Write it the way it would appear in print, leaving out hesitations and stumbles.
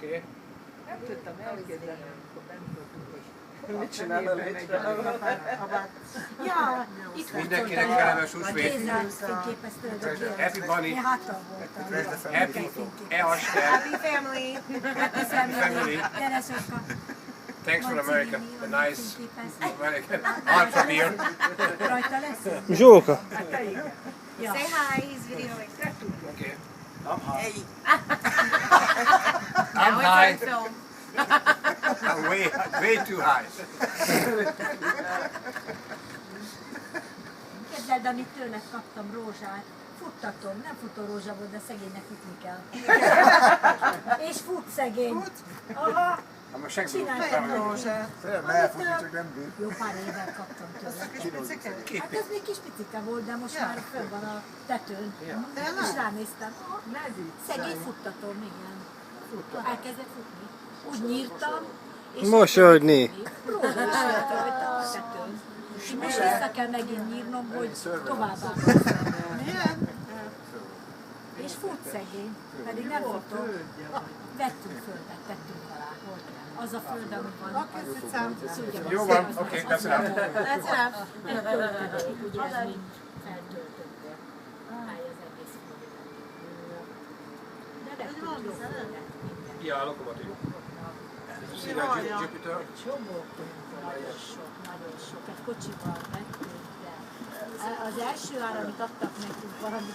Oké. Nem tudtam elképzelni, amikor bent voltunk, hogy Mit csinál a létre? Ja, itt Mindenkinek kellemes húsvét. kézzel fényképeztő a Happy Bunny. Én háttal voltam. Happy Easter. Happy family! Happy family. Gyere, Soska. Thanks for America. The nice American ultra beer. Rajta lesz? Zsóka! Ja. Say hi, he's videoing. Okay. I'm high. I'm high. Film. I'm way too high. Képzeld, amit tőled kaptam, rózsát. Futtatom, nem futórózsa volt, de szegénynek futni kell. És fut szegény. Aha, I'm a segből. csináltam rózsát. Szeretne elfutni, csak nem bír. Jó pár évvel kaptam tőle. Hát ez még kis picike volt, de most már fönn van a tetőn. És ránéztem. Szegény futtatom, igen. Elkezdett futni. Úgy nyírtam. és Mosolyogni. rózsa is volt rajta a tetőn. És most vissza kell megint nyírnom, hogy tovább áll. És fut szegény, pedig nem futok. Vettünk földet, tettünk alá. Az a föld, ami van. Jó van, oké, that's enough. That's enough. Feltöltötték, ugye ez mind feltöltötték. Állj az egész földet. De vettünk jó földet, minden. Ja, lokomotív. See that Jupiter? Csomóként, nagyon sok. Egy kocsival vettünk, de az első ár, amit adtak nekünk valami